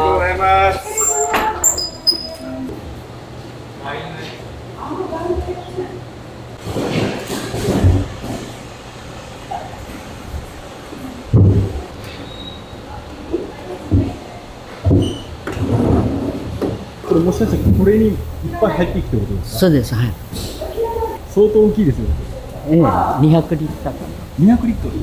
とうございます。これもしかしてこれにいっぱい入っていくってことですか？そうです、はい。相当大きいですよ。ええ、200リッターかな。200リットル。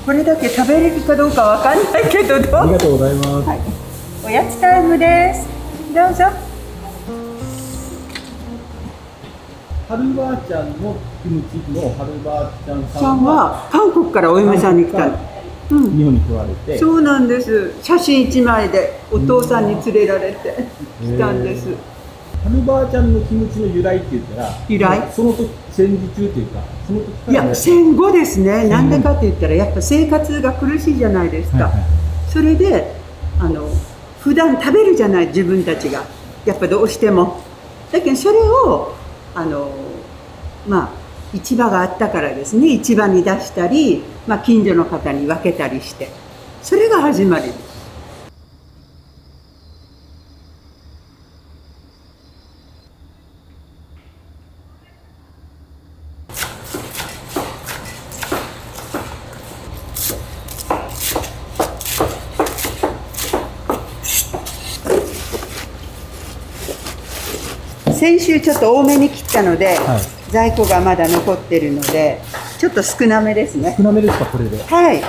これだけ食べれるかどうかわかんないけど、ありがとうございます。はい、おやつタイムです。どうぞ。はるばあちゃんのキムチのはるばあちゃんささんんは韓国からお嫁さんに来たの。日本に来られて、そうなんです。写真1枚でお父さんに連れられて来たんです。はるばあちゃんのキムチの由来って言ったら、由来その時戦時中というか、その時かいらや、戦後ですね。なんでかって言ったら、やっぱ生活が苦しいじゃないですか。はいはいはい、それで普段食べるじゃない、自分たちがやっぱどうしても。だけどそれをまあ市場があったからですね、市場に出したり、まあ、近所の方に分けたりして、それが始まりです。先週ちょっと多めに切ったので、はい、在庫がまだ残ってるのでちょっと少なめですね。少なめですか、これで。はい。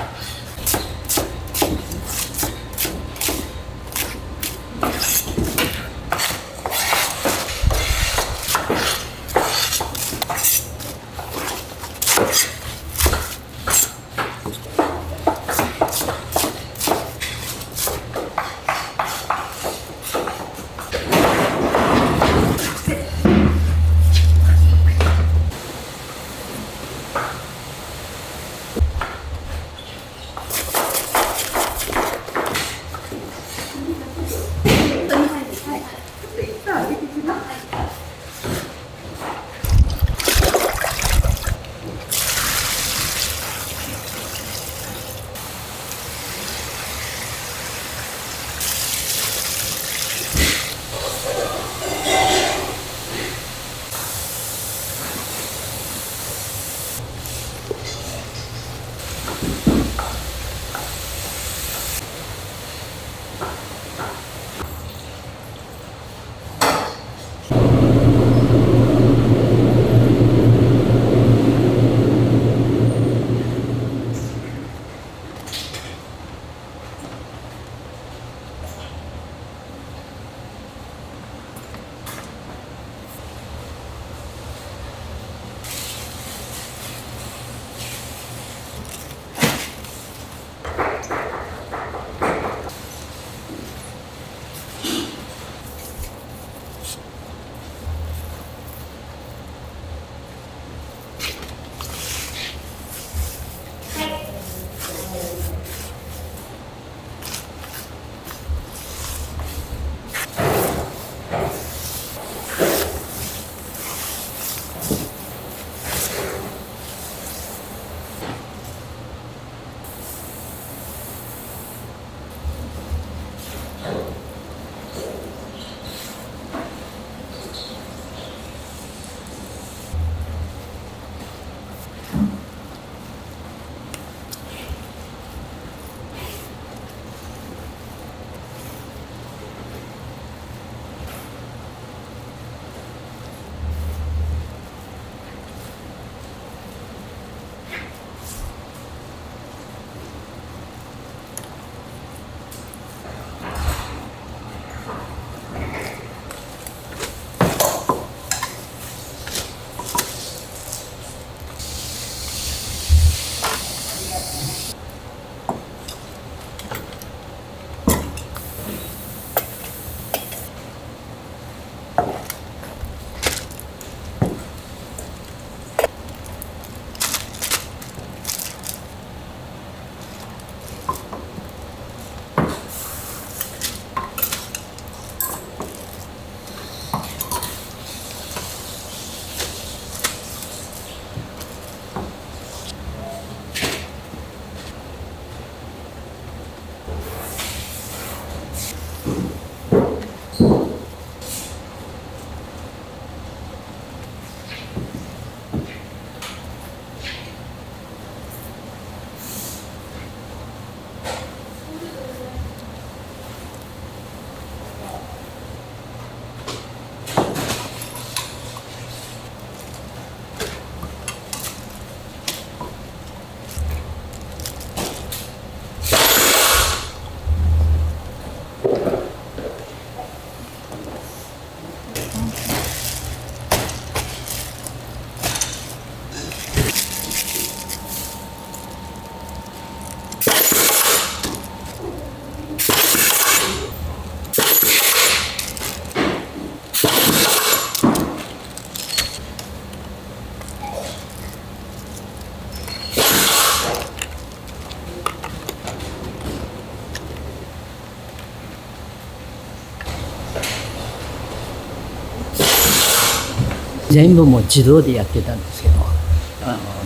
全部もう自動でやってたんですけど、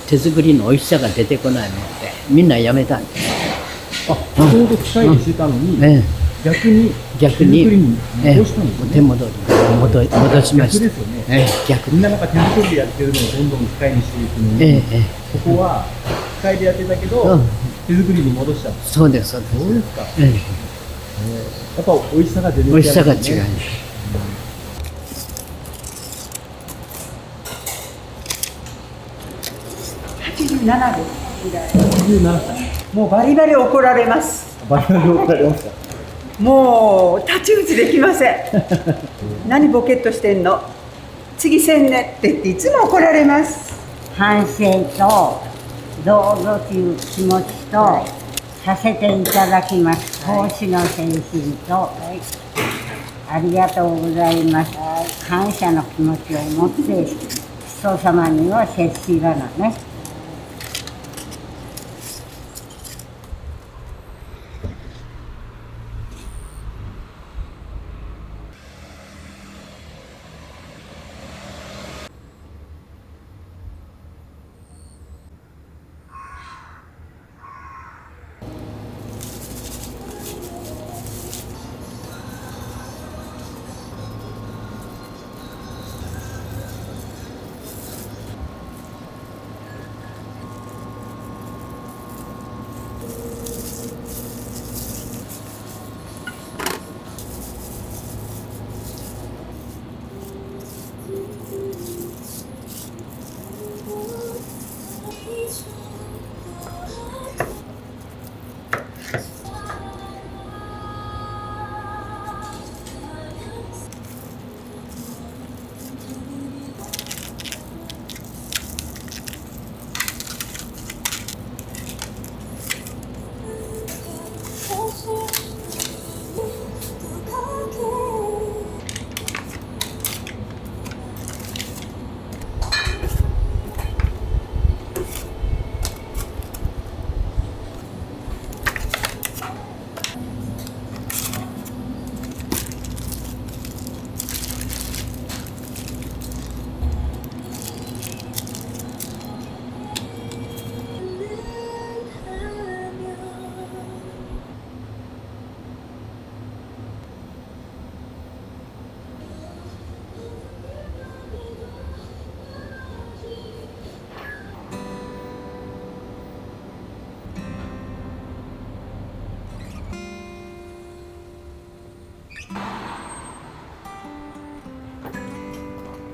手作りの美味しさが出てこないので、みんなやめたんです。あ、ちょうど機械にしてたのに、逆に手作りに戻したんですね。手戻しました。逆ですよね。逆みんななんか手作りでやってるのをどんどん機械にしていくのに、ここは機械でやってたけど、手作りに戻した。そうです、そうです。そうですか。やっぱ美味しさが出てき美味しさが違う。87です。87歳。もうバリバリ怒られます。バリバリ怒られました。もう太刀打ちできません。何ボケっとしてんの、次せんねって言っていつも怒られます。反省とどうぞという気持ちとさせていただきます。奉仕の精神と、ありがとうございます。感謝の気持ちを持って人様には接しらなね。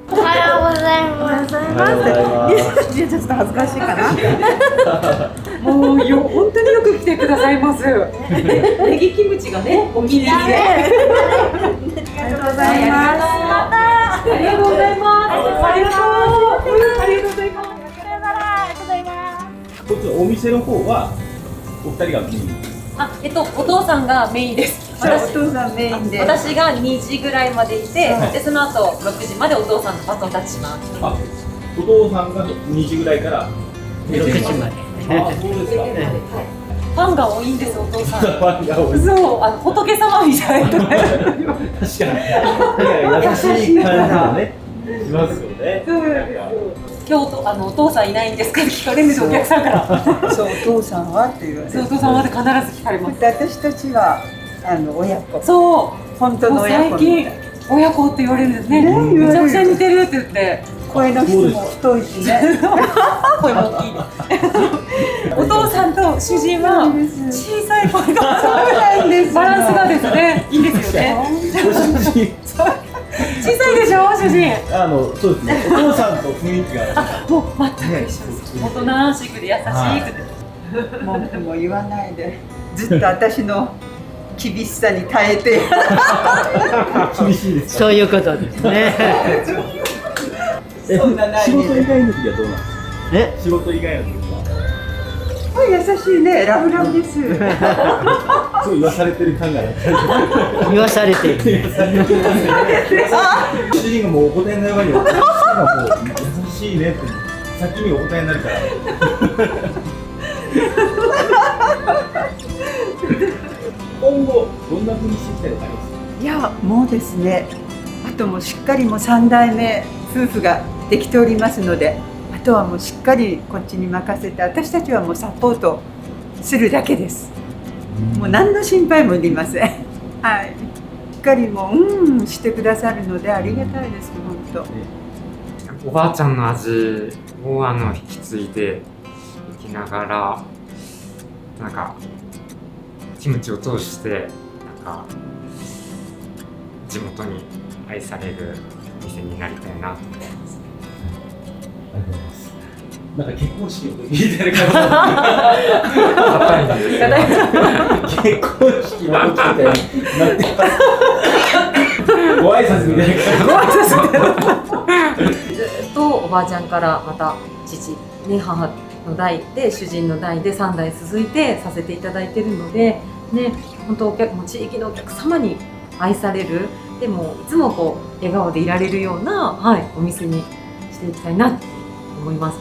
おはようございます。いやちょっと恥ずかしいかな。もう本当によく来てくださいます。ネギキムチがねお気に入りで。ありがとうございます。ありがとうございます。ありがとうございます。こっちのお店の方はお二人がメイン。お父さんがメインです。お父さんメインで。私が2時ぐらいまでいて、でその後6時までお父さんのバトンタッチします。あ、お父さんが2時ぐらいから6時まで。あ、そうですか。ファンが多いんです、お父さん。ファンが多い。そう、仏様みたいな。確かに。優しい感じがね、しますよね。今日お父さんいないんですかって聞かれるんですよ、お客さんから。そう、お父さんはって言われて。そう、お父さんはって必ず聞かれます。で私たちは親子。そう、本当の親子みたいな。最近親子って言われるんですね。めちゃくちゃ似てるって言って。声の質も太いしね。声も大きい。お父さんと主人は小さい声がバランスがですね、いいですよね。小さいでしょ、主人。そうですね。お父さんと雰囲気が。もう全く一緒です。おとなしくて優しくて。文句も言わないで、ずっと私の厳しさに耐えて。厳しいです。そういうことですね。仕事以外の時はどうなんですか。仕事以外の時は。優しいね、ラブラブです。そう言わされてる感がある。言わされてる。主人がもうお答えになる前に、奥さんがもう優しいねって先にお答えになるから。今後どんな風にしていきたいのかありますか。いや、もうですね。あともうしっかりもう3代目夫婦ができておりますので、あとはもうしっかりこっちに任せて、私たちはもうサポートするだけです。もう何の心配もいりません。はい。しっかりもうしてくださるのでありがたいです本当。おばあちゃんの味を引き継いでいきながら、なんかキムチを通してなんか地元に愛される店になりたいなと思います。ありがとうございます。なんか結婚式の時みたいな硬いんですけど結婚式の時みたいになってご挨拶みたいなずっとおばあちゃんからまた父、ね、母の代で主人の代で3代続いてさせていただいているので、ね、本当もう地域のお客様に愛される、でもいつもこう笑顔でいられるような、はい、お店にしていきたいなと思います。